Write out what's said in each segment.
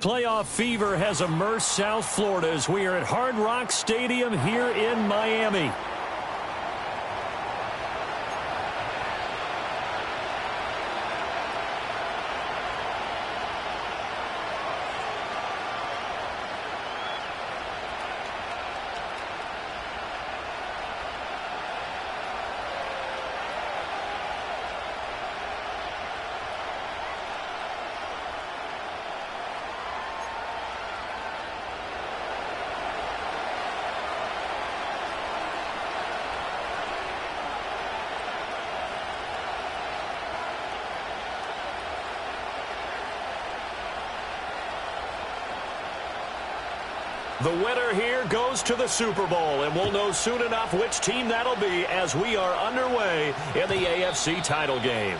Playoff fever has immersed South Florida as we are at Hard Rock Stadium here in Miami. The winner here goes to the Super Bowl, and we'll know soon enough which team that'll be as we are underway in the AFC title game.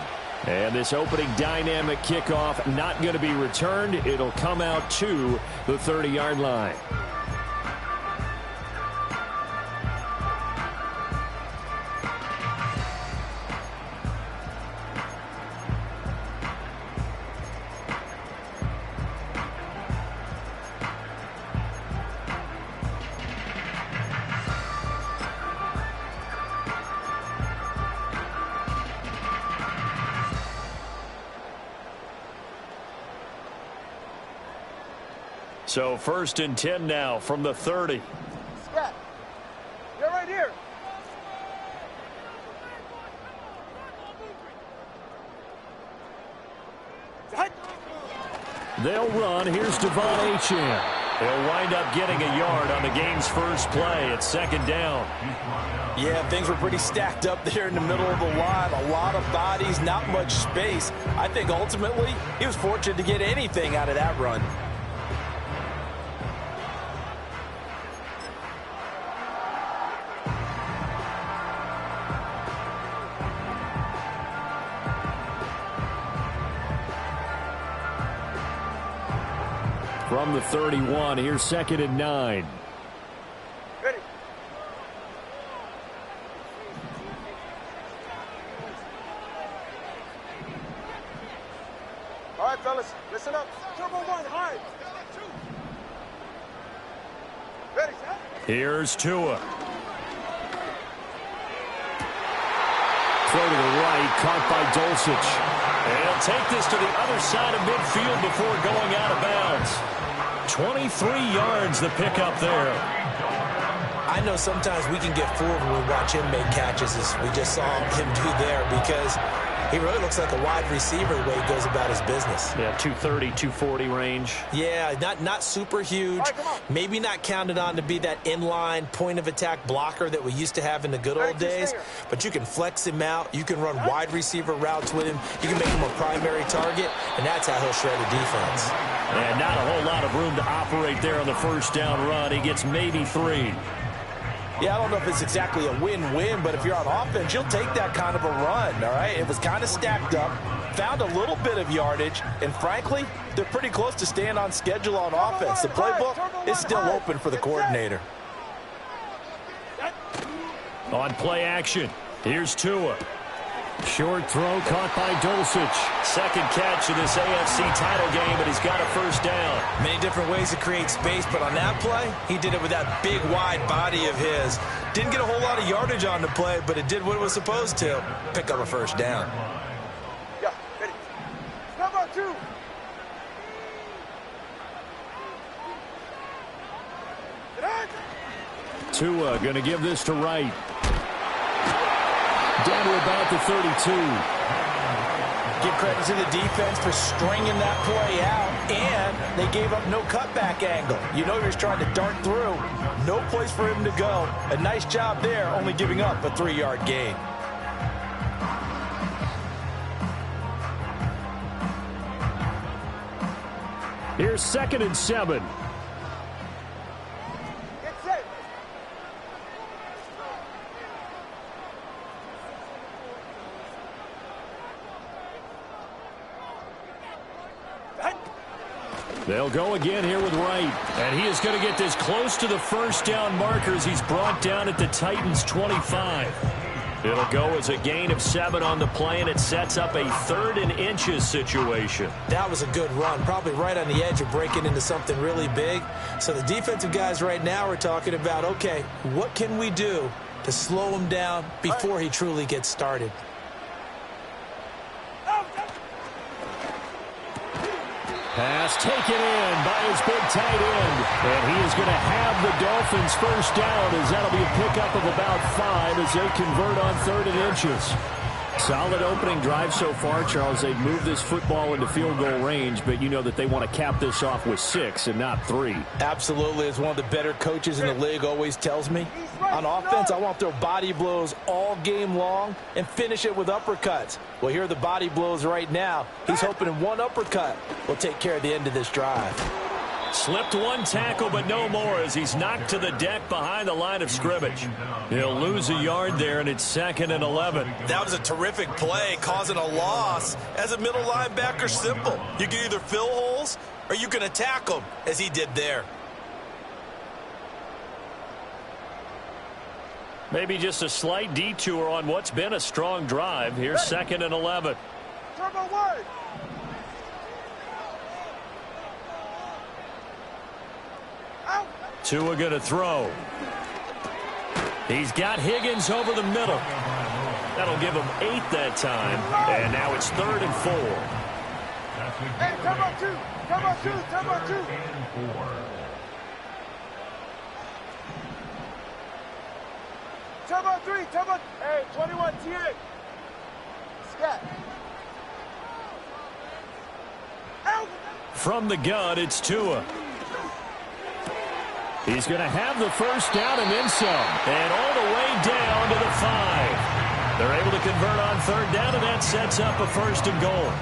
And this opening dynamic kickoff not going to be returned. It'll come out to the 30-yard line. So 1st and 10 now from the 30. Scott, you're right here. They'll run. Here's Devon Achane. He'll wind up getting a yard on the game's first play. It's 2nd down. Yeah, things were pretty stacked up there in the middle of the line. A lot of bodies, not much space. I think ultimately he was fortunate to get anything out of that run. From the 31, here's 2nd and 9. Ready. All right, fellas, listen up. Turbo 1, hard. Ready, set. Here's Tua. Throw to the right, caught by Dulcich. And he'll take this to the other side of midfield before going out of bounds. 23 yards the pickup there. I know sometimes we can get fooled when we watch him make catches, as we just saw him do there, because he really looks like a wide receiver the way he goes about his business. Yeah, 230, 240 range. Yeah, not super huge. Right, maybe not counted on to be that inline point-of-attack blocker that we used to have in the good old days. But you can flex him out. You can run wide receiver routes with him. You can make him a primary target, and that's how he'll shred the defense. And not a whole lot of room to operate there on the first down run. He gets maybe 3. Yeah, I don't know if it's exactly a win-win, but if you're on offense, you'll take that kind of a run, all right? It was kind of stacked up, found a little bit of yardage, and frankly, they're pretty close to staying on schedule on offense. The playbook is still open for the coordinator. On play action, here's Tua. Short throw caught by Dulcich. 2nd catch of this AFC title game, but he's got a first down. Many different ways to create space, but on that play, he did it with that big, wide body of his. Didn't get a whole lot of yardage on the play, but it did what it was supposed to. Pick up a first down. Yeah, ready. Number 2. Tua going to give this to Wright. Down to about the 32. Give credit to the defense for stringing that play out, and they gave up no cutback angle. You know he was trying to dart through. No place for him to go. A nice job there, only giving up a 3-yard gain. Here's 2nd and 7. Get set. They'll go again here with Wright. And he is going to get this close to the first down marker as he's brought down at the Titans' 25. It'll go as a gain of 7 on the play, and it sets up a 3rd and inches situation. That was a good run, probably right on the edge of breaking into something really big. So the defensive guys right now are talking about, okay, what can we do to slow him down before he truly gets started? Pass taken in by his big tight end. And he is going to have the Dolphins first down, as that'll be a pickup of about 5 as they convert on 3rd and inches. Solid opening drive so far, Charles. They've moved this football into field goal range, but you know that they want to cap this off with 6 and not 3. Absolutely. As one of the better coaches in the league always tells me, on offense, I want to throw body blows all game long and finish it with uppercuts. Well, here are the body blows right now. He's hoping one uppercut will take care of the end of this drive. Slipped one tackle, but no more, as he's knocked to the deck behind the line of scrimmage. He'll lose a yard there, and it's 2nd and 11. That was a terrific play, causing a loss. As a middle linebacker, simple. You can either fill holes or you can attack them, as he did there. Maybe just a slight detour on what's been a strong drive. Here's 2nd and 11. Turbo 1. Tua going to throw. He's got Higgins over the middle. That'll give him 8 that time. And now it's 3rd and 4. Hey, turbo 2. Turbo 2. Turbo 2. Turbo 3. Turbo. Hey, 21 TA. Scat. Out. From the gun, it's Tua. He's going to have the first down and then some. And all the way down to the 5. They're able to convert on 3rd down, and that sets up a 1st and goal.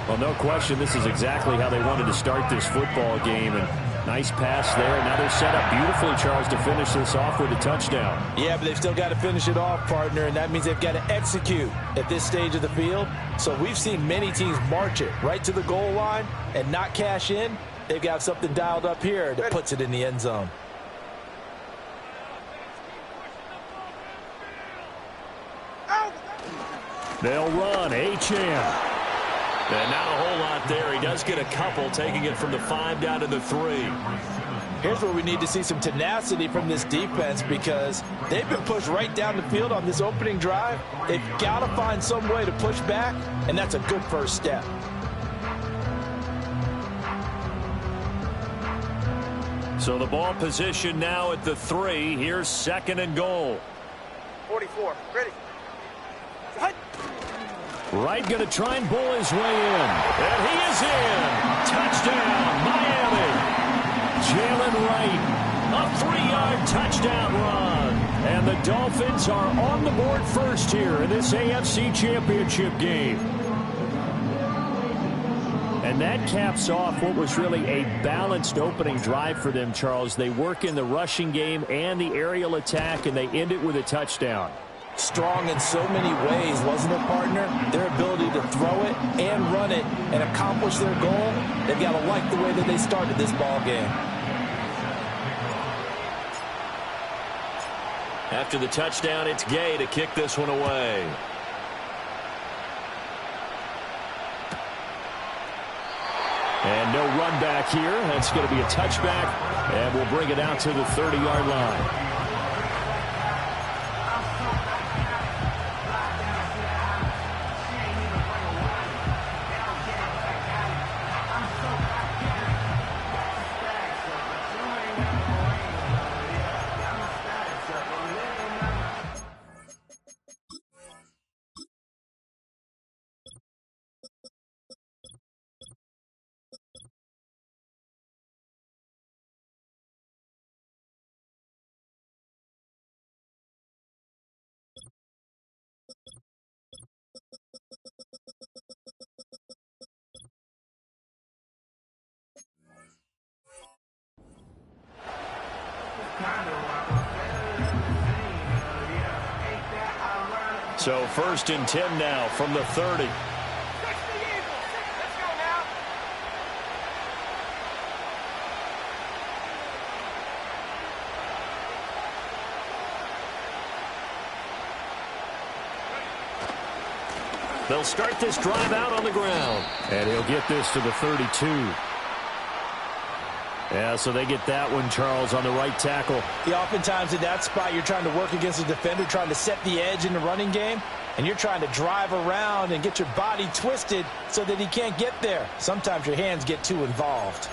Well, no question, this is exactly how they wanted to start this football game. And nice pass there. Now they're set up beautifully, Charles, to finish this off with a touchdown. Yeah, but they've still got to finish it off, partner, and that means they've got to execute at this stage of the field. So we've seen many teams march it right to the goal line and not cash in. They've got something dialed up here that puts it in the end zone. They'll run. H.M. And not a whole lot there. He does get a couple, taking it from the 5 down to the 3. Here's where we need to see some tenacity from this defense, because they've been pushed right down the field on this opening drive. They've got to find some way to push back, and that's a good first step. So the ball position now at the 3. Here's 2nd and goal. 44. Ready. Wright going to try and bull his way in. And he is in. Touchdown, Miami. Jalen Wright, a 3-yard touchdown run. And the Dolphins are on the board first here in this AFC Championship game. And that caps off what was really a balanced opening drive for them, Charles. They work in the rushing game and the aerial attack, and they end it with a touchdown. Strong in so many ways, wasn't it, partner? Their ability to throw it and run it and accomplish their goal, they've got to like the way that they started this ball game. After the touchdown, it's Gay to kick this one away. And no run back here. That's going to be a touchback, and we'll bring it out to the 30-yard line. So 1st and 10 now from the 30. They'll start this drive out on the ground. And he'll get this to the 32. Yeah, so they get that one, Charles, on the right tackle. Yeah, oftentimes in that spot, you're trying to work against a defender, trying to set the edge in the running game, and you're trying to drive around and get your body twisted so that he can't get there. Sometimes your hands get too involved.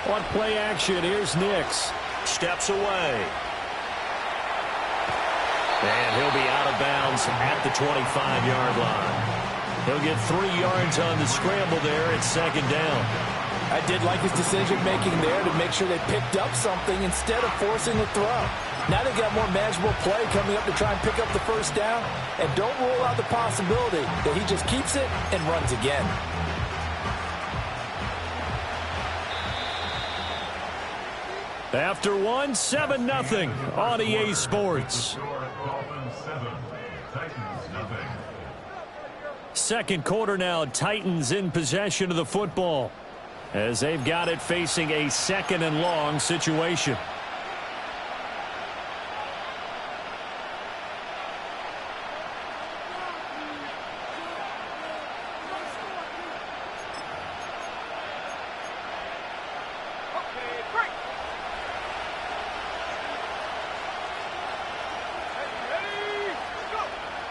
On play action, here's Nix. Steps away. And he'll be out of bounds at the 25-yard line. He'll get 3 yards on the scramble there at second down. I did like his decision-making there to make sure they picked up something instead of forcing a throw. Now they got more manageable play coming up to try and pick up the first down. And don't rule out the possibility that he just keeps it and runs again. After one, 7-0 on EA Sports. Second quarter now, Titans in possession of the football as they've got it facing a 2nd and long situation.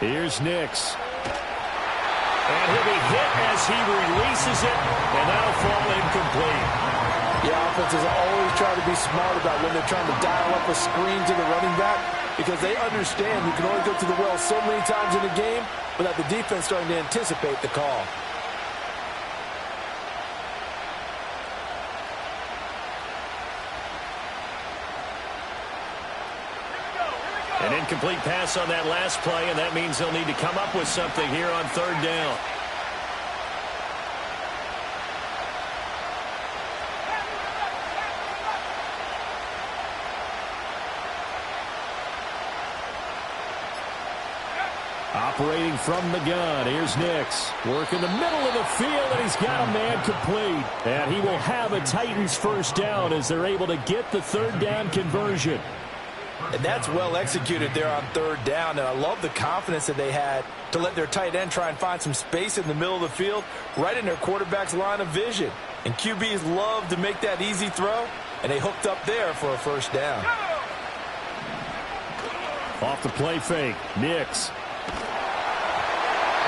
Here's Nix. And he'll be hit as he releases it, and that'll fall incomplete. Yeah, offenses always try to be smart about when they're trying to dial up a screen to the running back because they understand you can only go to the well so many times in a game without the defense starting to anticipate the call. An incomplete pass on that last play, and that means they'll need to come up with something here on 3rd down. Operating from the gun, here's Nix. Work in the middle of the field, and he's got a man complete. And he will have a Titans first down as they're able to get the 3rd down conversion. And that's well executed there on 3rd down, and I love the confidence that they had to let their tight end try and find some space in the middle of the field, right in their quarterback's line of vision. And QBs love to make that easy throw, and they hooked up there for a first down. Off the play fake, Nix.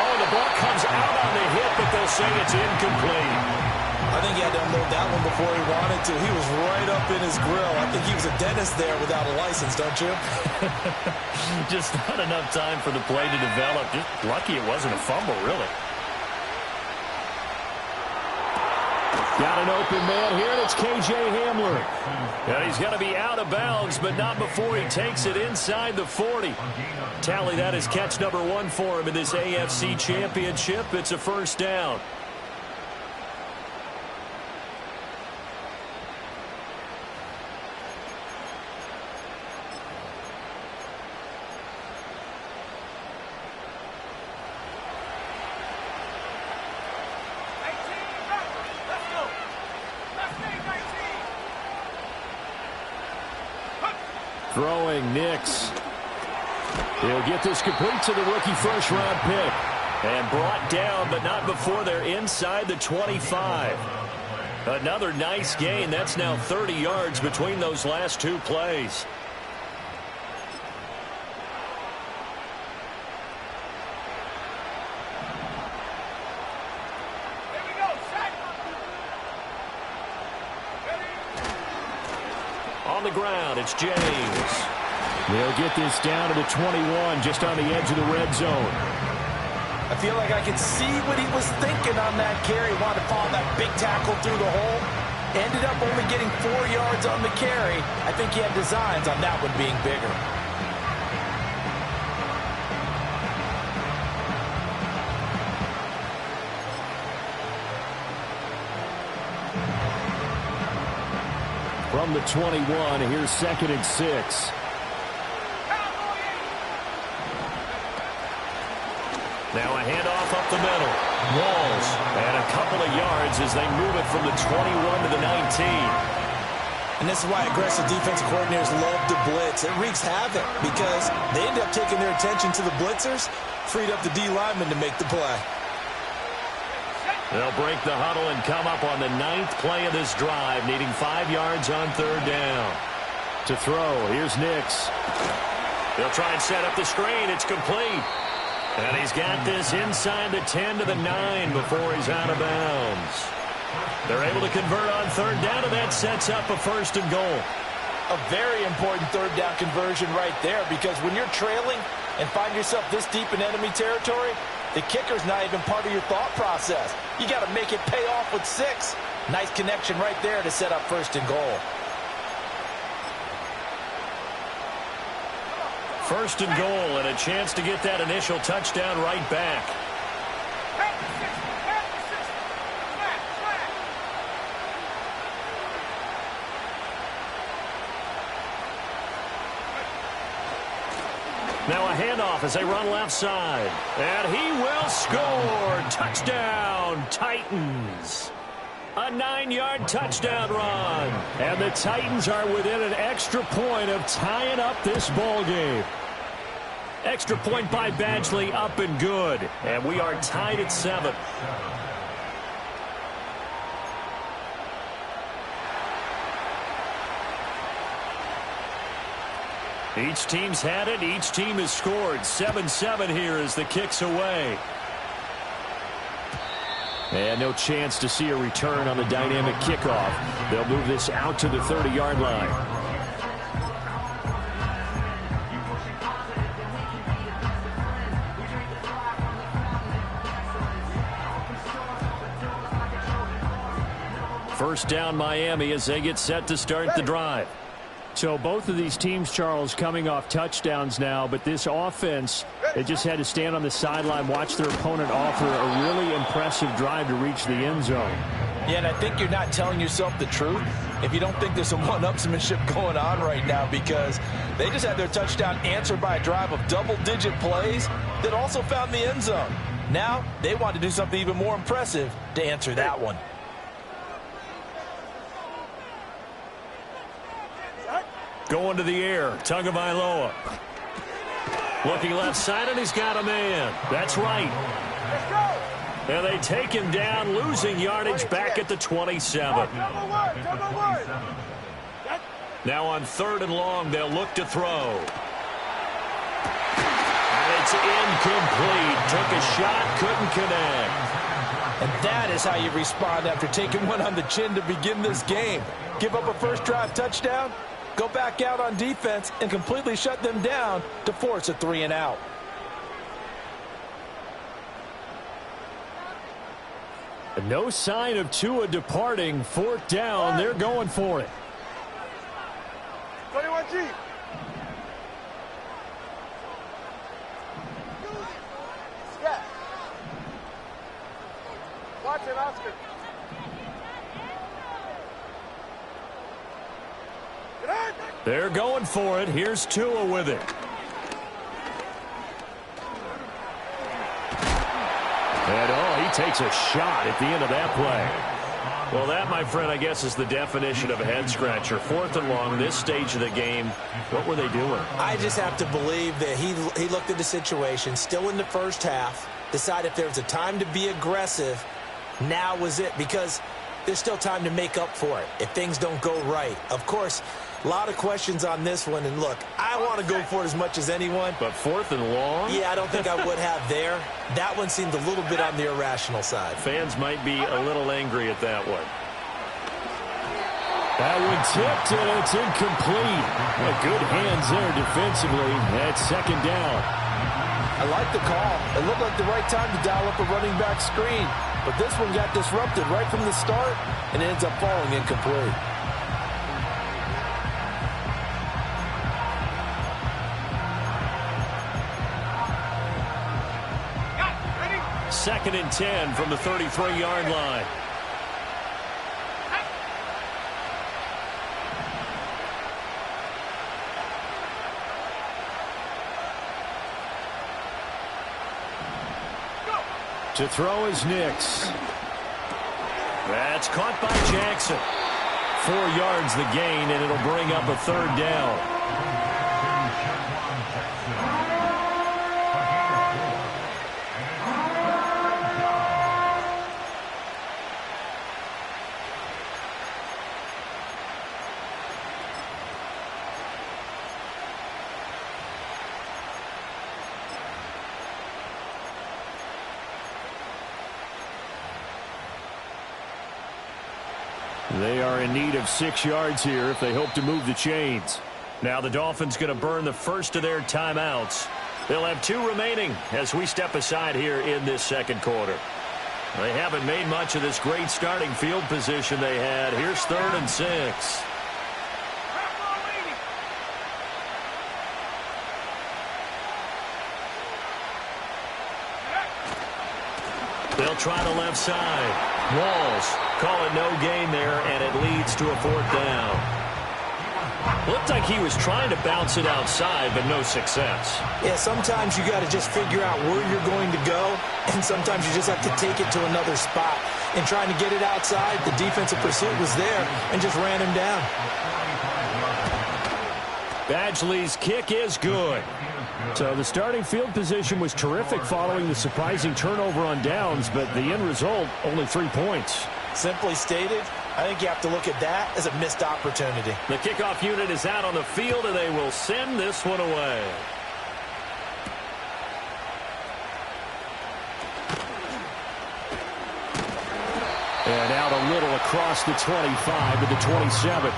Oh, the ball comes out on the hit, but they'll say it's incomplete. I think he had to unload that one before he wanted to. He was right up in his grill. I think he was a dentist there without a license, don't you? Just not enough time for the play to develop. Just lucky it wasn't a fumble, really. Got an open man here, and it's KJ Hamler. And he's going to be out of bounds, but not before he takes it inside the 40. Tally that is catch number 1 for him in this AFC Championship. It's a first down. Throwing Nix. He'll get this complete to the rookie first-round pick. And brought down, but not before they're inside the 25. Another nice gain. That's now 30 yards between those last 2 plays. On the ground, it's James. They'll get this down to the 21, just on the edge of the red zone. I feel like I could see what he was thinking on that carry. Wanted to follow that big tackle through the hole. Ended up only getting 4 yards on the carry. I think he had designs on that one being bigger. From the 21, here's 2nd and 6. Now a handoff up the middle. Walls. And a couple of yards as they move it from the 21 to the 19. And this is why aggressive defensive coordinators love to blitz. It wreaks havoc because they end up taking their attention to the blitzers, freed up the D lineman to make the play. They'll break the huddle and come up on the 9th play of this drive, needing 5 yards on 3rd down. To throw, here's Nix. They'll try and set up the screen. It's complete. And he's got this inside the 10 to the 9 before he's out of bounds. They're able to convert on 3rd down, and that sets up a 1st and goal. A very important 3rd down conversion right there, because when you're trailing and find yourself this deep in enemy territory, the kicker's not even part of your thought process. You got to make it pay off with 6. Nice connection right there to set up 1st and goal. 1st and goal, and a chance to get that initial touchdown right back. Now a handoff as they run left side. And he will score. Touchdown, Titans. A 9-yard touchdown run. And the Titans are within an extra point of tying up this ball game. Extra point by Badgley, up and good. And we are tied at 7. Each team's had it. Each team has scored. 7-7 here as the kick's away. And no chance to see a return on the dynamic kickoff. They'll move this out to the 30-yard line. First down, Miami, as they get set to start the drive. So both of these teams, Charles, coming off touchdowns now, but this offense, they just had to stand on the sideline, watch their opponent offer a really impressive drive to reach the end zone. Yeah, and I think you're not telling yourself the truth if you don't think there's some one-upsmanship going on right now, because they just had their touchdown answered by a drive of double-digit plays that also found the end zone. Now they want to do something even more impressive to answer that one. Going to the air, Tagovailoa. Looking left side, and he's got a man. That's right. And they take him down, losing yardage back at the 27. Now on 3rd and long, they'll look to throw. And it's incomplete. Took a shot, couldn't connect. And that is how you respond after taking one on the chin to begin this game. Give up a first drive touchdown, go back out on defense and completely shut them down to force a 3-and-out. No sign of Tua departing. 4th down. They're going for it. 21G. Scat. Watch it, Oscar. They're going for it. Here's Tua with it. And, he takes a shot at the end of that play. Well, that, my friend, I guess is the definition of a head-scratcher. 4th and long, this stage of the game, what were they doing? I just have to believe that he looked at the situation, still in the first half, decided if there was a time to be aggressive, now was it, because there's still time to make up for it if things don't go right. Of course, a lot of questions on this one, and look, I want to go for it as much as anyone. But 4th and long? Yeah, I don't think I would have there. That one seemed a little bit on the irrational side. Fans might be a little angry at that one. That one tipped, and it's incomplete. Well, good hands there defensively. That's 2nd down. I like the call. It looked like the right time to dial up a running back screen. But this one got disrupted right from the start, and it ends up falling incomplete. 2nd and 10 from the 33-yard line. To throw is Nix. That's caught by Jackson. 4 yards the gain, and it'll bring up a 3rd down. They are in need of 6 yards here if they hope to move the chains. Now the Dolphins going to burn the first of their timeouts. They'll have 2 remaining as we step aside here in this 2nd quarter. They haven't made much of this great starting field position they had. Here's 3rd and 6. They'll try the left side. Walls call it no gain there, and it leads to a 4th down. Looked like he was trying to bounce it outside, but no success. Yeah, sometimes you got to just figure out where you're going to go, and sometimes you just have to take it to another spot. And trying to get it outside, the defensive pursuit was there and just ran him down. Badgley's kick is good. So the starting field position was terrific following the surprising turnover on downs, but the end result, only 3 points. Simply stated, I think you have to look at that as a missed opportunity. The kickoff unit is out on the field, and they will send this one away. And out a little across the 25 to the 27.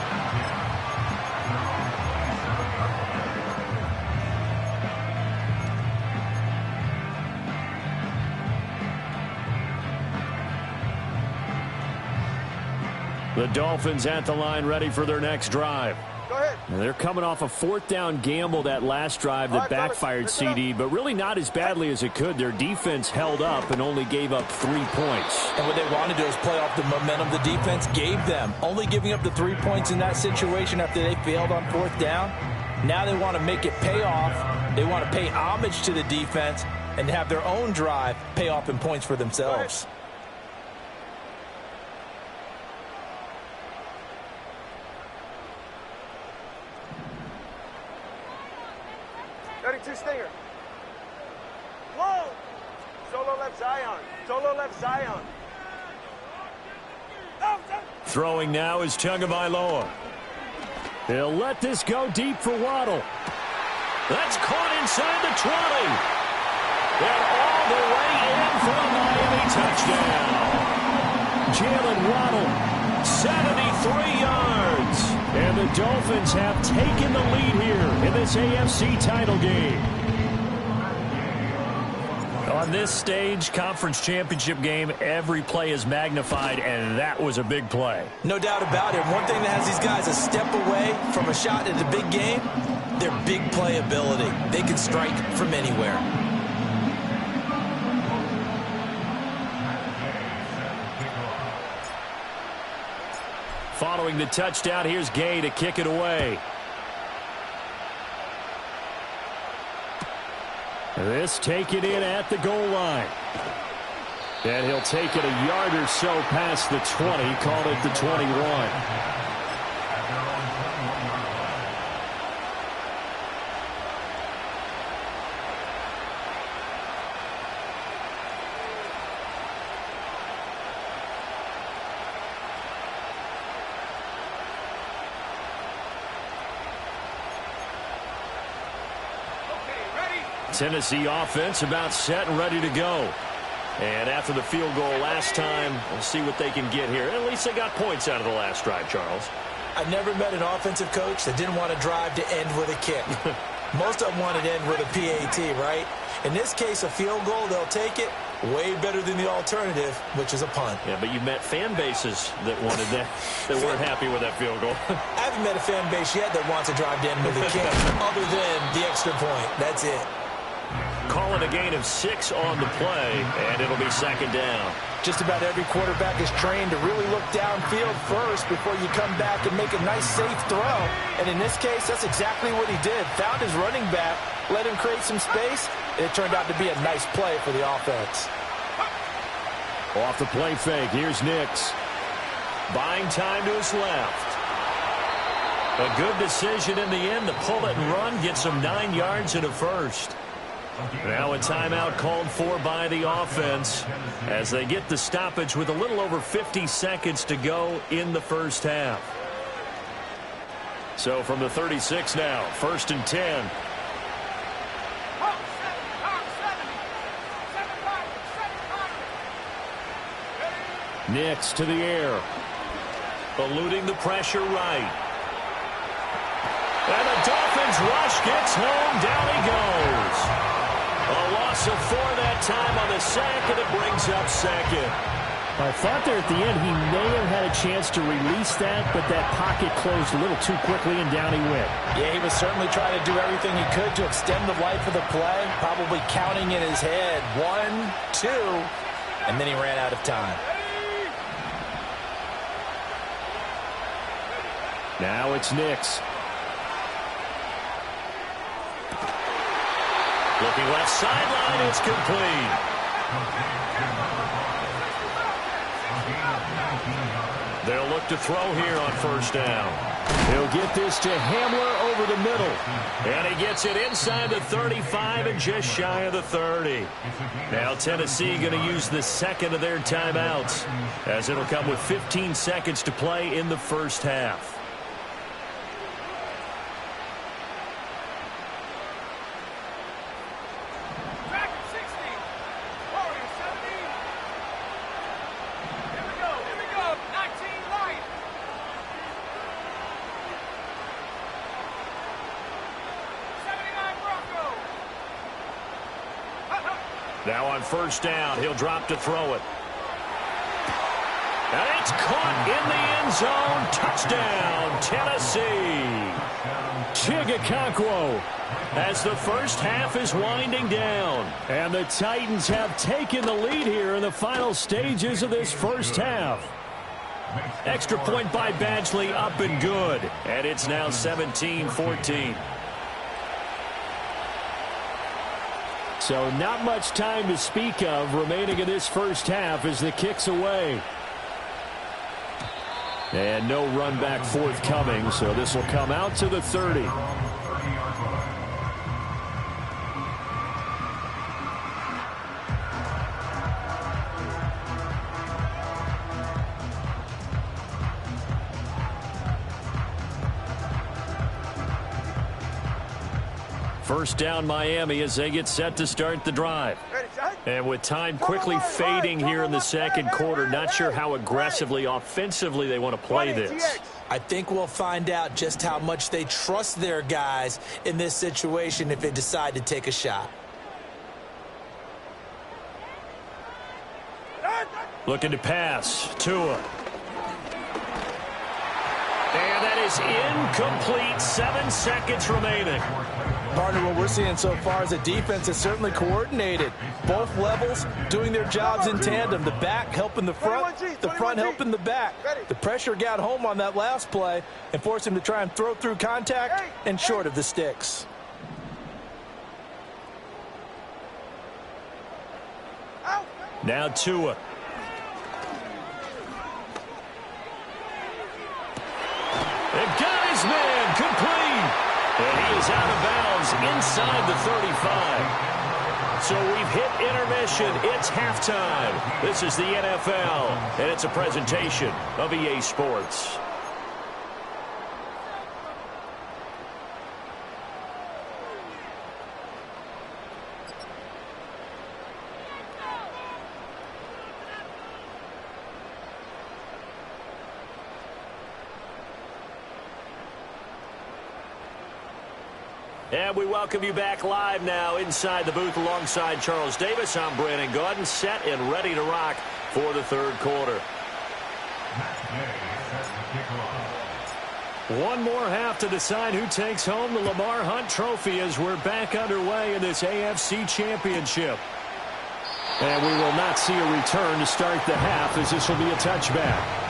The Dolphins at the line ready for their next drive. Go ahead. They're coming off a 4th down gamble that last drive that backfired CD, but really not as badly as it could. Their defense held up and only gave up 3 points. And what they want to do is play off the momentum the defense gave them. Only giving up the 3 points in that situation after they failed on 4th down. Now they want to make it pay off. They want to pay homage to the defense and have their own drive pay off in points for themselves. 32 stinger. Whoa! Solo left Zion. Solo left Zion. Throwing now is Tagovailoa. He'll let this go deep for Waddle. That's caught inside the 20. And all the way in for a Miami touchdown. Jalen Waddle, 73 yards. And the Dolphins have taken the lead here in this AFC title game. On this stage, conference championship game, every play is magnified, and that was a big play. No doubt about it. One thing that has these guys a step away from a shot at a big game, their big play ability. They can strike from anywhere. Following the touchdown, here's Gay to kick it away. This taken in at the goal line. And he'll take it a yard or so past the 20, call it the 21. Tennessee offense about set and ready to go. And after the field goal last time, we'll see what they can get here. At least they got points out of the last drive, Charles. I've never met an offensive coach that didn't want to drive to end with a kick. Most of them wanted to end with a PAT, right? In this case, a field goal, they'll take it. Way better than the alternative, which is a punt. Yeah, but you met fan bases that wanted that, that weren't happy with that field goal. I haven't met a fan base yet that wants to drive to end with a kick, other than the extra point. That's it. Call it a gain of 6 on the play, and it'll be 2nd down. Just about every quarterback is trained to really look downfield first before you come back and make a nice, safe throw. And in this case, that's exactly what he did. Found his running back, let him create some space, and it turned out to be a nice play for the offense. Off the play fake, here's Nix. Buying time to his left. A good decision in the end to pull it and run, get some 9 yards and a first. Now a timeout called for by the offense as they get the stoppage with a little over 50 seconds to go in the first half. So from the 36 now, 1st and 10. Nix to the air. Eluding the pressure right. And the Dolphins rush gets home. Down he goes. A loss of 4 that time on the sack, and it brings up second. I thought there at the end he may have had a chance to release that, but that pocket closed a little too quickly, and down he went. Yeah, he was certainly trying to do everything he could to extend the life of the play, probably counting in his head 1, 2, and then he ran out of time. Now it's Nix. Looking left sideline, it's complete. They'll look to throw here on 1st down. He'll get this to Hamler over the middle. And he gets it inside the 35 and just shy of the 30. Now Tennessee going to use the second of their timeouts, as it'll come with 15 seconds to play in the first half. Now on 1st down, he'll drop to throw it. And it's caught in the end zone. Touchdown, Tennessee. Chigakonkwo. As the first half is winding down. And the Titans have taken the lead here in the final stages of this first half. Extra point by Badgley, up and good. And it's now 17-14. So not much time to speak of remaining in this first half as the kick's away. And no run back forthcoming, so this will come out to the 30. First down Miami as they get set to start the drive. And with time quickly fading here in the second quarter, not sure how aggressively, offensively they want to play this. I think we'll find out just how much they trust their guys in this situation if they decide to take a shot. Looking to pass. Tua. And that is incomplete. 7 seconds remaining. Partner, what we're seeing so far is a defense that's certainly coordinated. Both levels doing their jobs in tandem. The back helping the front helping the back. The pressure got home on that last play and forced him to try and throw through contact and short of the sticks. Now Tua. And got his man complete. And he is out of bounds inside the 35. So we've hit intermission. It's halftime. This is the NFL, and it's a presentation of EA Sports. And we welcome you back live now inside the booth alongside Charles Davis. I'm Brandon Gaudin, set and ready to rock for the third quarter. One more half to decide who takes home the Lamar Hunt Trophy as we're back underway in this AFC Championship. And we will not see a return to start the half as this will be a touchback.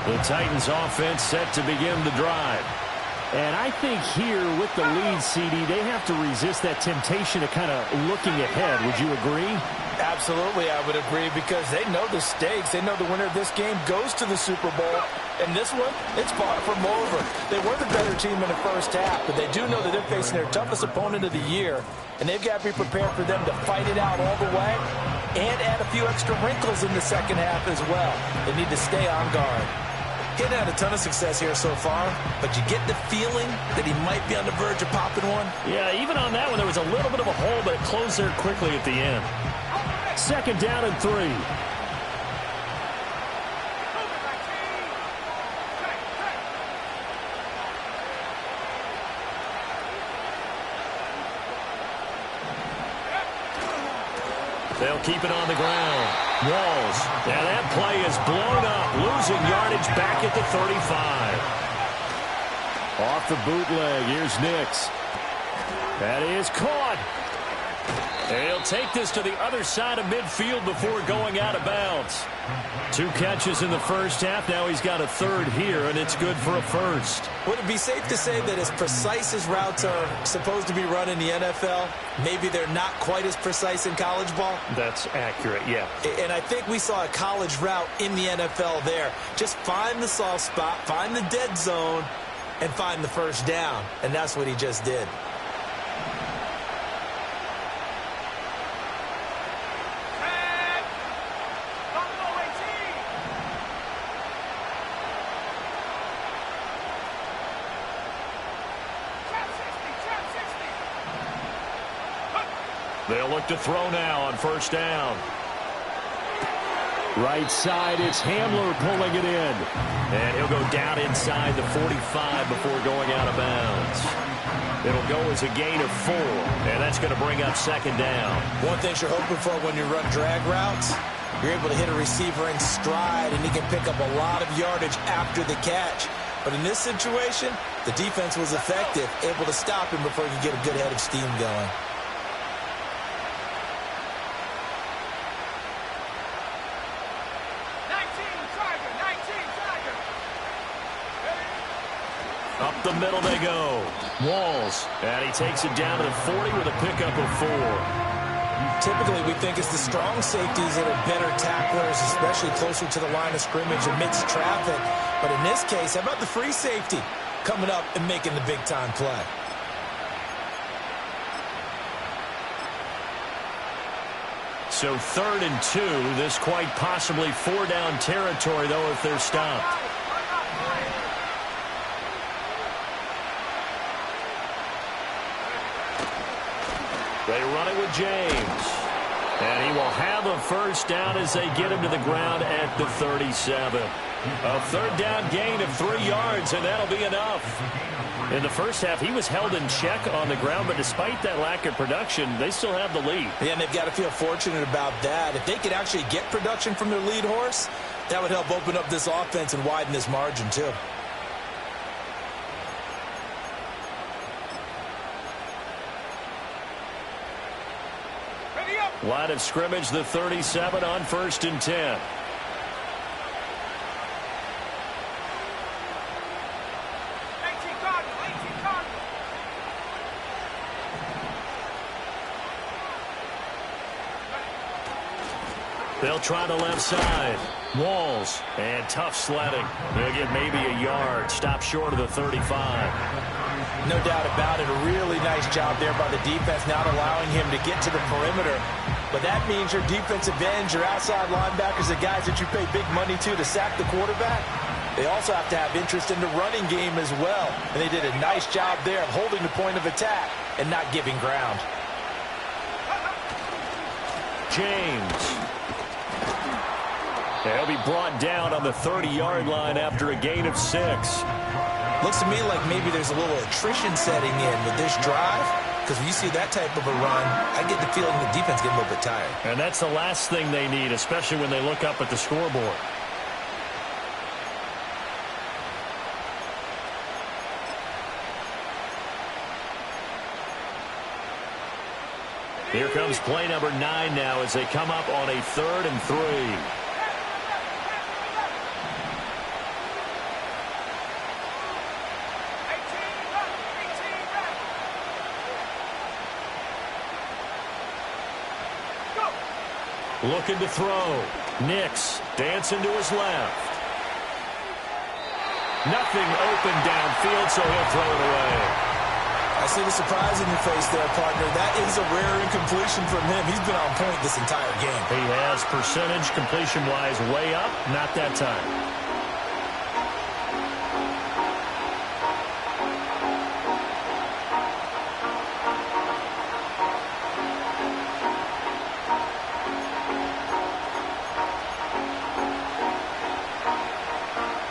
The Titans offense set to begin the drive. And I think here with the lead, CD, they have to resist that temptation of kind of looking ahead. Would you agree? Absolutely, I would agree, because they know the stakes. They know the winner of this game goes to the Super Bowl. And this one, it's far from over. They were the better team in the first half, but they do know that they're facing their toughest opponent of the year, and they've got to be prepared for them to fight it out all the way and add a few extra wrinkles in the second half as well. They need to stay on guard. He's had a ton of success here so far, but you get the feeling that he might be on the verge of popping one. Yeah, even on that one, there was a little bit of a hole, but it closed there quickly at the end. Second down and 3. They'll keep it on the ground. Walls. And that play is blown up, losing yardage back at the 35. Off the bootleg, here's Nix. That is caught. And he'll take this to the other side of midfield before going out of bounds. 2 catches in the first half. Now he's got a third here, and it's good for a first. Would it be safe to say that as precise as routes are supposed to be run in the NFL, maybe they're not quite as precise in college ball? That's accurate, yeah. And I think we saw a college route in the NFL there. Just find the soft spot, find the dead zone, and find the first down. And that's what he just did. They'll look to throw now on first down. Right side, it's Hamler pulling it in. And he'll go down inside the 45 before going out of bounds. It'll go as a gain of 4, and that's going to bring up second down. One thing you're hoping for when you run drag routes, you're able to hit a receiver in stride, and he can pick up a lot of yardage after the catch. But in this situation, the defense was effective, able to stop him before he could get a good head of steam going. Up the middle they go. Walls. And he takes it down to the 40 with a pickup of 4. Typically, we think it's the strong safeties that are better tacklers, especially closer to the line of scrimmage amidst traffic. But in this case, how about the free safety coming up and making the big-time play? So 3rd and 2. This quite possibly 4-down territory, though, if they're stopped. They run it with James. And he will have a first down as they get him to the ground at the 37. A 3rd down gain of 3 yards, and that'll be enough. In the first half, he was held in check on the ground, but despite that lack of production, they still have the lead. Yeah, and they've got to feel fortunate about that. If they could actually get production from their lead horse, that would help open up this offense and widen this margin, too. Line of scrimmage, the 37 on 1st and 10. They'll try the left side. Walls and tough sledding. They'll get maybe a yard. Stop short of the 35. No doubt about it. A really nice job there by the defense, not allowing him to get to the perimeter. But that means your defensive ends, your outside linebackers, the guys that you pay big money to sack the quarterback, they also have to have interest in the running game as well. And they did a nice job there of holding the point of attack and not giving ground. James. He'll be brought down on the 30-yard line after a gain of 6. Looks to me like maybe there's a little attrition setting in with this drive, because when you see that type of a run, I get the feeling the defense getting a little bit tired. And that's the last thing they need, especially when they look up at the scoreboard. Here comes play number 9 now as they come up on a 3rd and 3. Looking to throw. Nix dancing to his left. Nothing open downfield, so he'll throw it away. I see the surprise in your face there, partner. That is a rare incompletion from him. He's been on point this entire game. He has percentage completion-wise way up, not that time.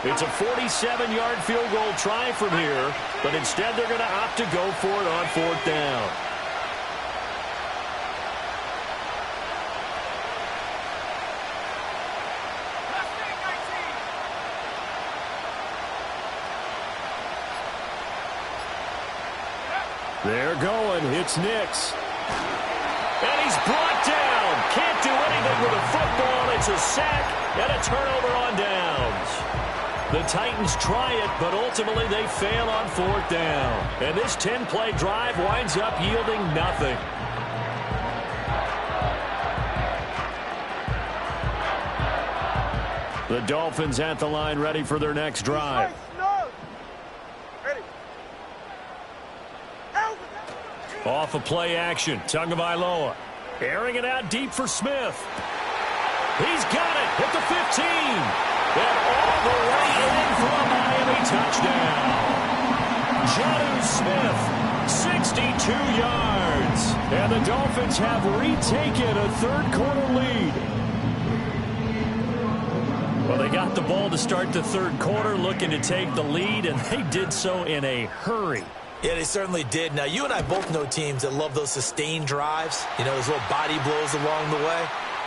It's a 47-yard field goal try from here, but instead they're going to opt to go for it on 4th down. They're going. It's Nix. And he's brought down. Can't do anything with a football. It's a sack and a turnover on downs. The Titans try it, but ultimately they fail on 4th down. And this 10-play drive winds up yielding nothing. The Dolphins at the line ready for their next drive. Off of play action. Tagovailoa airing it out deep for Smith. He's got it at the 15. And all the way in for a Miami touchdown. Jonnu Smith, 62 yards. And the Dolphins have retaken a third-quarter lead. Well, they got the ball to start the third quarter, looking to take the lead, and they did so in a hurry. Yeah, they certainly did. Now, you and I both know teams that love those sustained drives. You know, those little body blows along the way.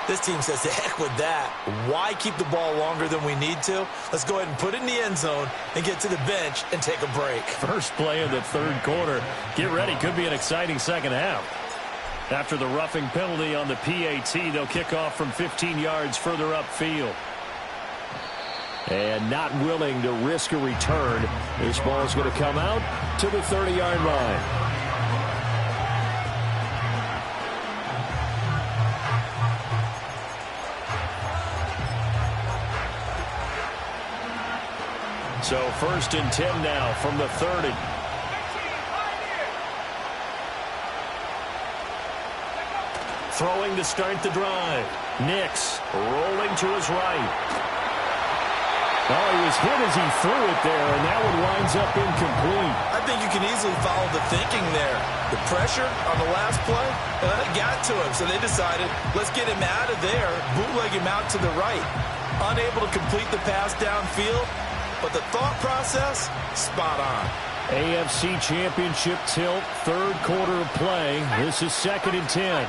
This team says, the heck with that. Why keep the ball longer than we need to? Let's go ahead and put it in the end zone and get to the bench and take a break. First play of the third quarter. Get ready. Could be an exciting second half. After the roughing penalty on the PAT, they'll kick off from 15 yards further upfield. And not willing to risk a return. This ball is going to come out to the 30-yard line. So 1st and 10 now from the 30. Throwing to start the drive. Nix rolling to his right. Oh, he was hit as he threw it there, and that one winds up incomplete. I think you can easily follow the thinking there. The pressure on the last play, it got to him, so they decided, let's get him out of there, bootleg him out to the right. Unable to complete the pass downfield, but the thought process, spot on. AFC Championship tilt, third quarter of play. This is 2nd and 10.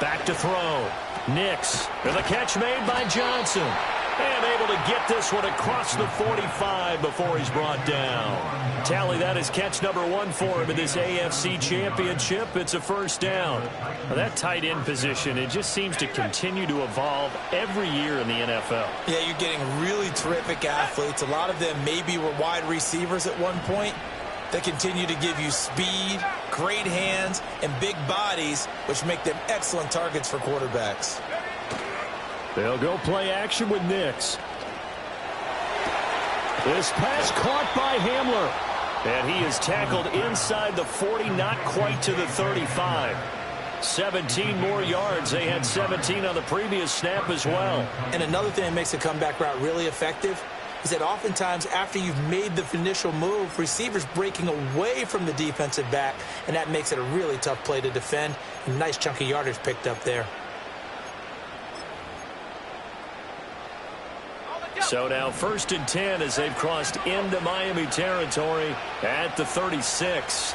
Back to throw. Nix. And the catch made by Johnson. And able to get this one across the 45 before he's brought down. Tally, that is catch number 1 for him in this AFC Championship. It's a first down. Well, that tight end position, it just seems to continue to evolve every year in the NFL. Yeah, you're getting really terrific athletes. A lot of them maybe were wide receivers at one point. They continue to give you speed, great hands, and big bodies, which make them excellent targets for quarterbacks. They'll go play action with Nix. This pass caught by Hamler. And he is tackled inside the 40, not quite to the 35. 17 more yards. They had 17 on the previous snap as well. And another thing that makes a comeback route really effective is that oftentimes after you've made the initial move, receivers breaking away from the defensive back, and that makes it a really tough play to defend. A nice chunk of yardage picked up there. So now 1st and 10 as they've crossed into Miami territory at the 36.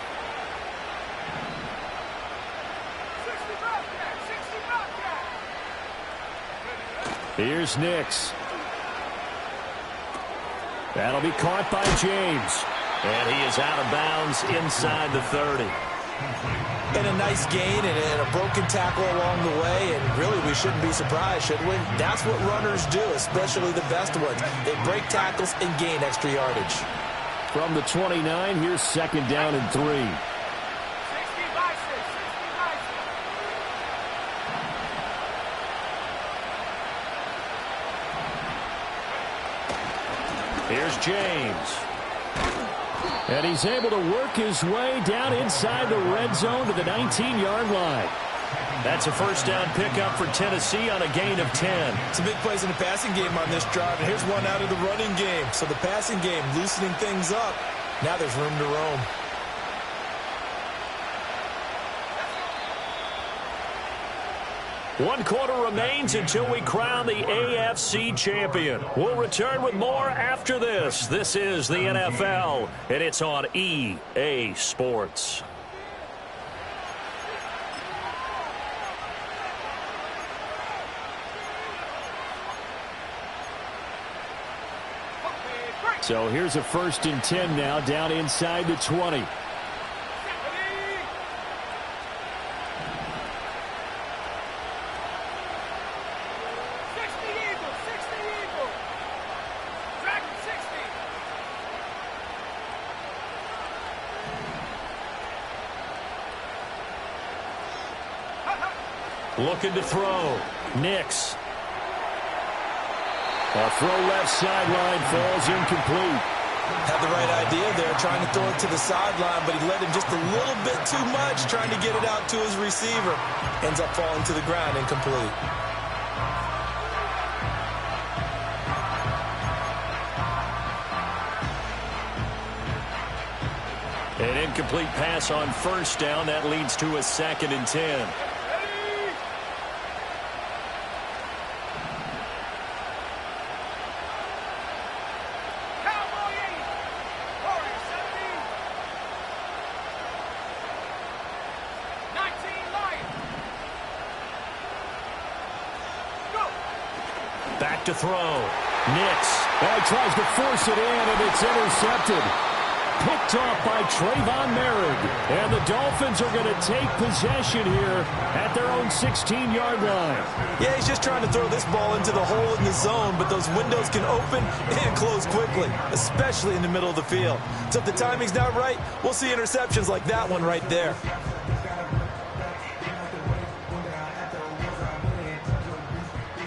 Here's Nix. That'll be caught by James. And he is out of bounds inside the 30. And a nice gain and a broken tackle along the way, and really we shouldn't be surprised, should we? That's what runners do, especially the best ones. They break tackles and gain extra yardage. From the 29, here's second down and 3. 60 by 6, 60 by 6. Here's James. And he's able to work his way down inside the red zone to the 19-yard line. That's a first down pickup for Tennessee on a gain of 10. Some big plays in the passing game on this drive, and here's one out of the running game. So the passing game loosening things up. Now there's room to roam. One quarter remains until we crown the AFC champion. We'll return with more after this. This is the NFL, and it's on EA Sports. So here's a 1st and 10 now, down inside the 20. Looking to throw. Nix. A throw left sideline, falls incomplete. Had the right idea there, trying to throw it to the sideline, but he let him just a little bit too much, trying to get it out to his receiver. Ends up falling to the ground, incomplete. An incomplete pass on first down. That leads to a 2nd and 10. Back to throw. Nix. He tries to force it in, and it's intercepted. Picked off by Trayvon Merritt. And the Dolphins are going to take possession here at their own 16-yard line. Yeah, he's just trying to throw this ball into the hole in the zone, but those windows can open and close quickly, especially in the middle of the field. So if the timing's not right, we'll see interceptions like that one right there.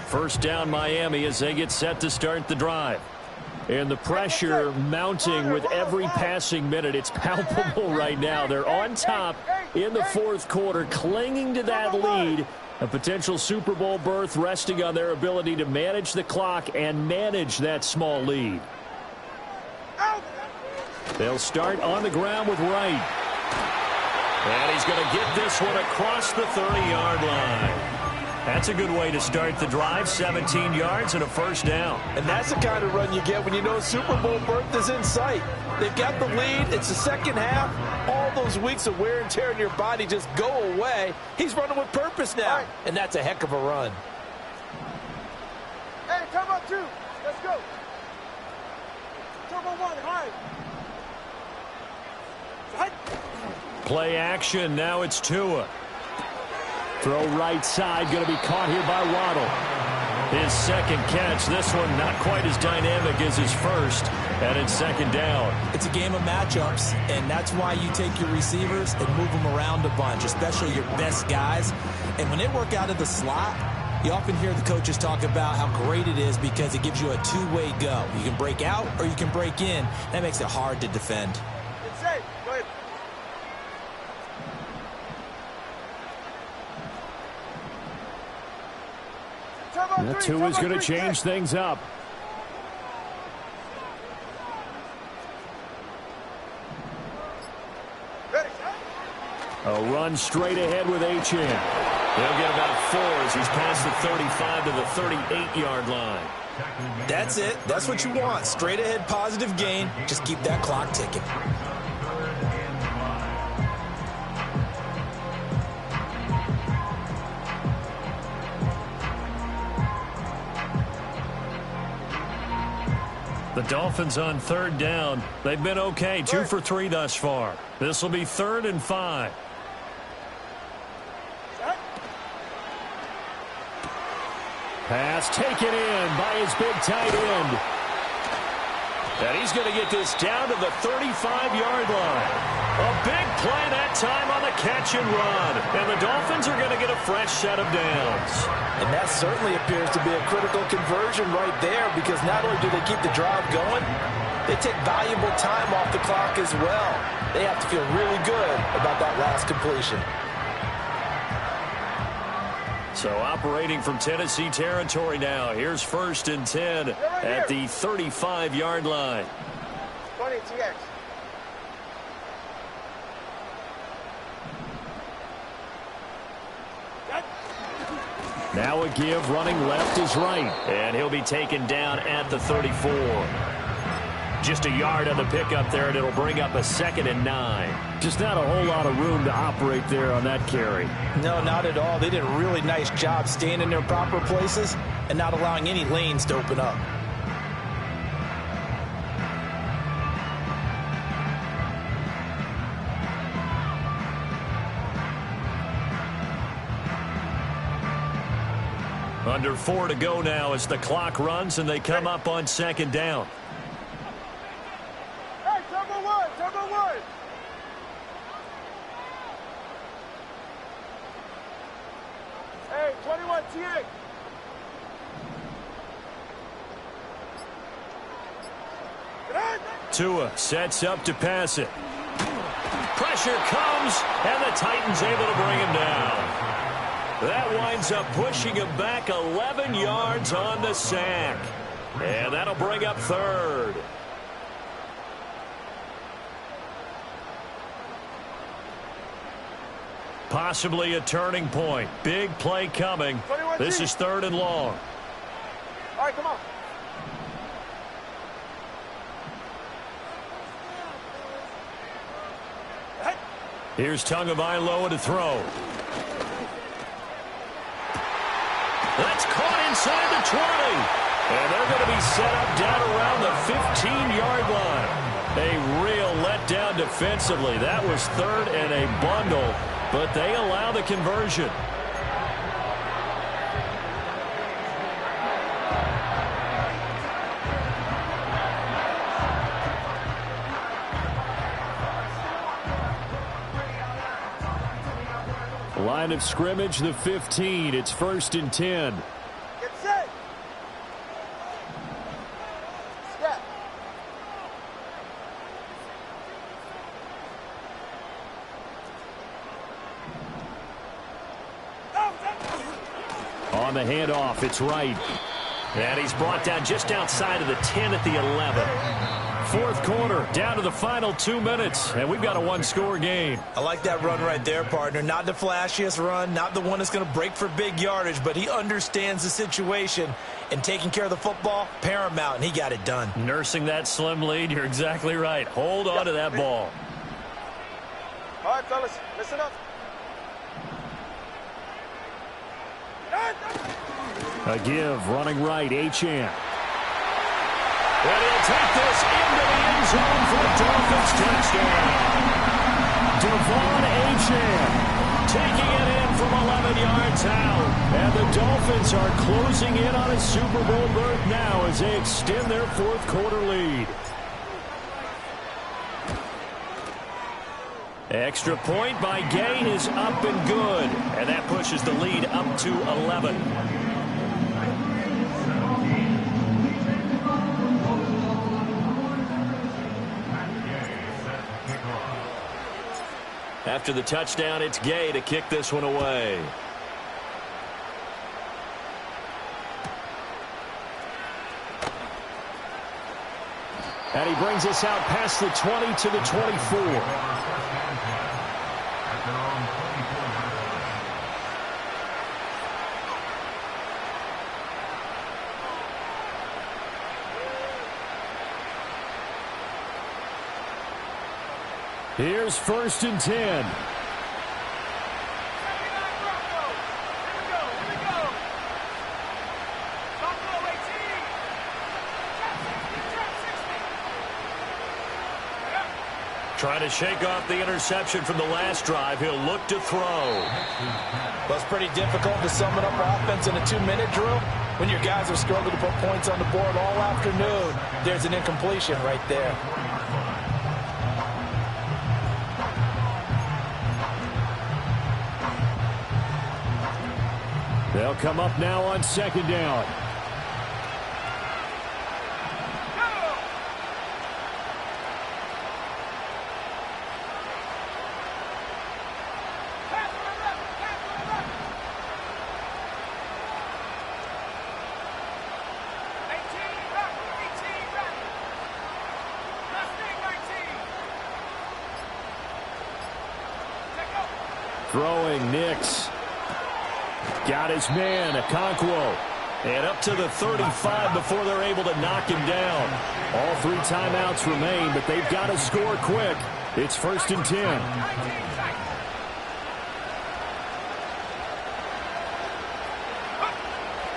First down Miami as they get set to start the drive. And the pressure mounting with every passing minute. It's palpable right now. They're on top in the 4th quarter, clinging to that lead. A potential Super Bowl berth resting on their ability to manage the clock and manage that small lead. They'll start on the ground with Wright. And he's going to get this one across the 30-yard line. That's a good way to start the drive. 17 yards and a first down. And that's the kind of run you get when you know Super Bowl berth is in sight. They've got the lead. It's the second half. All those weeks of wear and tear in your body just go away. He's running with purpose now. Right. And that's a heck of a run. Hey, turbo 2. Let's go. Turbo 1, high. Play action. Now it's Tua. Throw right side, going to be caught here by Waddle. His second catch, this one not quite as dynamic as his first, and it's 2nd down. It's a game of matchups, and that's why you take your receivers and move them around a bunch, especially your best guys. And when they work out of the slot, you often hear the coaches talk about how great it is because it gives you a two-way go. You can break out or you can break in. That makes it hard to defend. It's safe. Go ahead. That Tua is going to change things up. A run straight ahead with H.N. They'll get about 4 as he's past the 35 to the 38-yard line. That's it. That's what you want. Straight ahead positive gain. Just keep that clock ticking. The Dolphins on 3rd down. They've been okay. 2 for 3 thus far. This will be 3rd and 5. Pass taken in by his big tight end. And he's going to get this down to the 35-yard line. A big play that time on the catch and run. And the Dolphins are going to get a fresh set of downs. And that certainly appears to be a critical conversion right there, because not only do they keep the drive going, they take valuable time off the clock as well. They have to feel really good about that last completion. So operating from Tennessee territory now. Here's 1st and 10 at the 35-yard line. 20 TX. Now a give, running left is right. And he'll be taken down at the 34. Just a yard on the pickup there, and it'll bring up a 2nd and 9. Just not a whole lot of room to operate there on that carry. No, not at all. They did a really nice job staying in their proper places and not allowing any lanes to open up. Under 4 to go now as the clock runs and they come up on 2nd down. Hey, turbo one. Hey, 21 TX. Tua sets up to pass it. Pressure comes, and the Titans able to bring him down. That winds up pushing him back 11 yards on the sack. And that'll bring up 3rd. Possibly a turning point. Big play coming. This is 3rd and long. All right, come on. Here's Tagovailoa to throw. That's caught inside the 20. And they're going to be set up down around the 15-yard line. A real letdown defensively. That was 3rd and a bundle, but they allow the conversion. Line of scrimmage, the 15. It's 1st and 10. Get set. Step. On the handoff, it's right. And he's brought down just outside of the 10 at the 11. 4th quarter, down to the final 2 minutes, and we've got a one-score game. I like that run right there, partner. Not the flashiest run, not the one that's going to break for big yardage, but he understands the situation, and taking care of the football, paramount, and he got it done. Nursing that slim lead, you're exactly right. Hold on to that ball. All right, fellas, listen up. A give, running right, Achane. And he'll take this into the end zone for a Dolphins touchdown. Devon Achane taking it in from 11 yards out. And the Dolphins are closing in on a Super Bowl berth now as they extend their 4th quarter lead. Extra point by Gay is up and good. And that pushes the lead up to 11. After the touchdown, it's Gay to kick this one away. And he brings us out past the 20 to the 24. Here's 1st and 10. Trying to shake off the interception from the last drive. He'll look to throw. Well, it's pretty difficult to sum it up offense in a 2-minute drill. When your guys have struggled to put points on the board all afternoon, there's an incompletion right there. They'll come up now on second down. Throwing, Nix. Got his man, Okonkwo. And up to the 35 before they're able to knock him down. All 3 timeouts remain, but they've got to score quick. It's 1st and 10.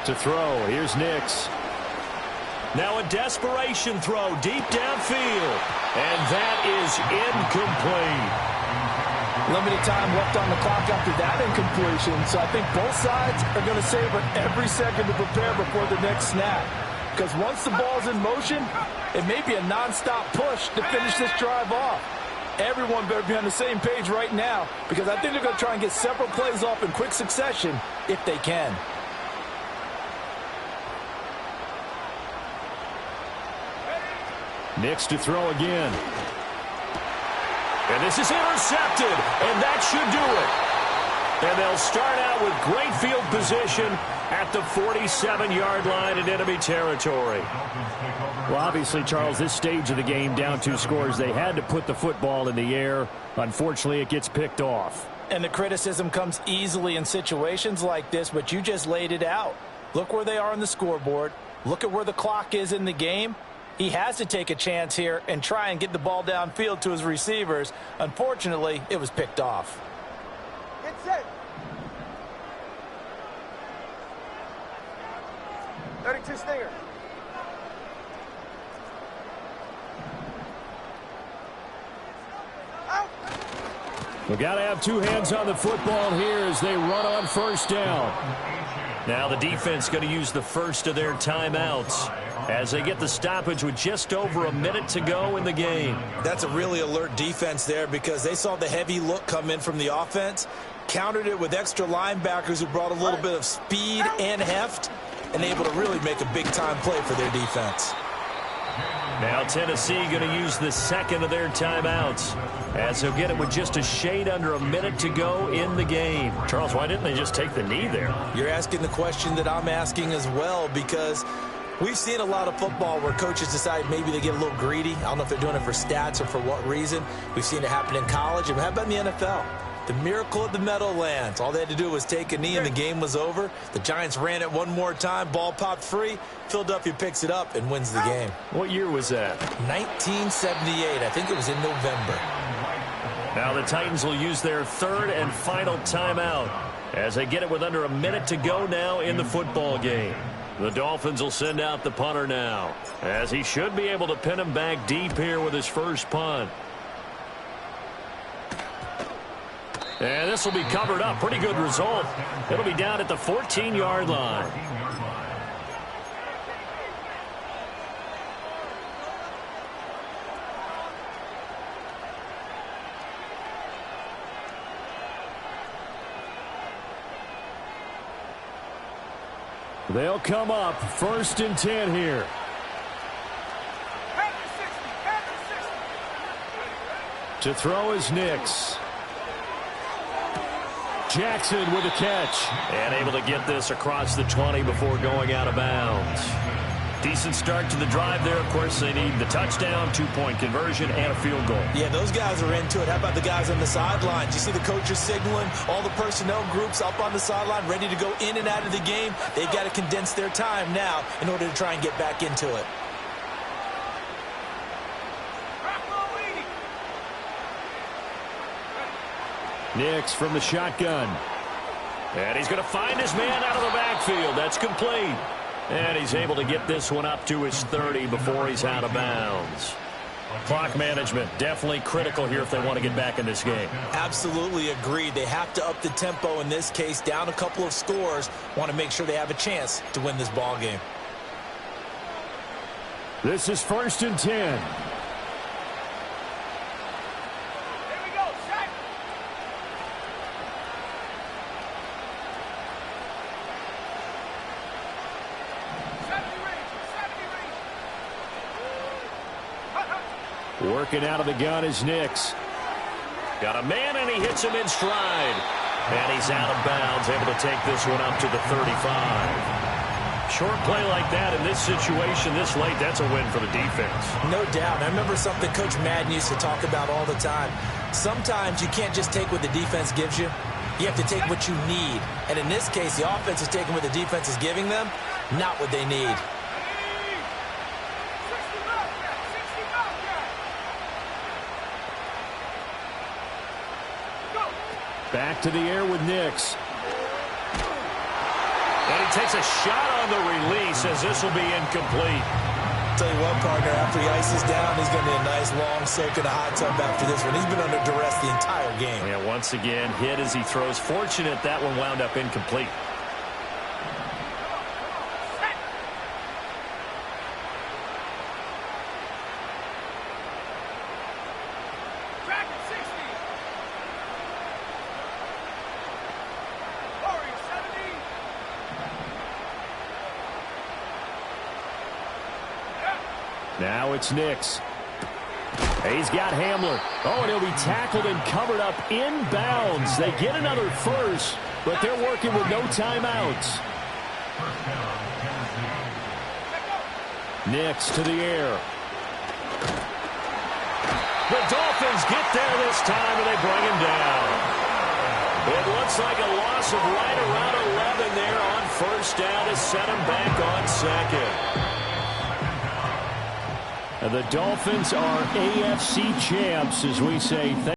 To throw, here's Nix. Now a desperation throw deep downfield. And that is incomplete. Limited time left on the clock after that incompletion, so I think both sides are going to savor every second to prepare before the next snap. Because once the ball's in motion, it may be a nonstop push to finish this drive off. Everyone better be on the same page right now, because I think they're going to try and get several plays off in quick succession if they can. Nix to throw again. And this is intercepted, and that should do it. And they'll start out with great field position at the 47-yard line in enemy territory. Well, obviously, Charles, this stage of the game, down 2 scores, they had to put the football in the air. Unfortunately, it gets picked off. And the criticism comes easily in situations like this, but you just laid it out. Look where they are on the scoreboard. Look at where the clock is in the game. He has to take a chance here and try and get the ball downfield to his receivers. Unfortunately, it was picked off. Get set. 32 Stinger. Out. We've got to have 2 hands on the football here as they run on 1st down. Now the defense going to use the first of their timeouts as they get the stoppage with just over a minute to go in the game. That's a really alert defense there because they saw the heavy look come in from the offense, countered it with extra linebackers who brought a little bit of speed and heft, and able to really make a big-time play for their defense. Now Tennessee going to use the second of their timeouts as they'll get it with just a shade under a minute to go in the game. Charles, why didn't they just take the knee there? You're asking the question that I'm asking as well, because we've seen a lot of football where coaches decide maybe they get a little greedy. I don't know if they're doing it for stats or for what reason. We've seen it happen in college. And how about in the NFL? The miracle of the Meadowlands. All they had to do was take a knee and the game was over. The Giants ran it one more time. Ball popped free. Philadelphia picks it up and wins the game. What year was that? 1978. I think it was in November. Now the Titans will use their 3rd and final timeout as they get it with under a minute to go now in the football game. The Dolphins will send out the punter now, as he should be able to pin him back deep here with his first punt. And this will be covered up. Pretty good result. It'll be down at the 14-yard line. They'll come up 1st and 10 here. To throw is Nix. Jackson with a catch. And able to get this across the 20 before going out of bounds. Decent start to the drive there. Of course, they need the touchdown, 2-point conversion, and a field goal. Yeah, those guys are into it. How about the guys on the sidelines? You see the coaches signaling, all the personnel groups up on the sideline ready to go in and out of the game. They've got to condense their time now in order to try and get back into it. Nix from the shotgun. And he's going to find his man out of the backfield. That's complete. And he's able to get this one up to his 30 before he's out of bounds. Clock management, definitely critical here if they want to get back in this game. Absolutely agreed. They have to up the tempo in this case, down a couple of scores. Want to make sure they have a chance to win this ball game. This is 1st and 10. Working out of the gun is Nix. Got a man, and he hits him in stride. And he's out of bounds, able to take this one up to the 35. Short play like that in this situation this late, that's a win for the defense. No doubt. I remember something Coach Madden used to talk about all the time. Sometimes you can't just take what the defense gives you. You have to take what you need. And in this case, the offense is taking what the defense is giving them, not what they need. Back to the air with Nix. And he takes a shot on the release as this will be incomplete. Tell you what, partner, after he ices down, he's going to need a nice long soak in a hot tub after this one. He's been under duress the entire game. Yeah, once again, hit as he throws. Fortunate that one wound up incomplete. Now it's Nix. He's got Hamler. Oh, and he'll be tackled and covered up inbounds. They get another first, but they're working with no timeouts. Nix to the air. The Dolphins get there this time, and they bring him down. It looks like a loss of right around 11 there on 1st down to set him back on 2nd. The Dolphins are AFC champs, as we say.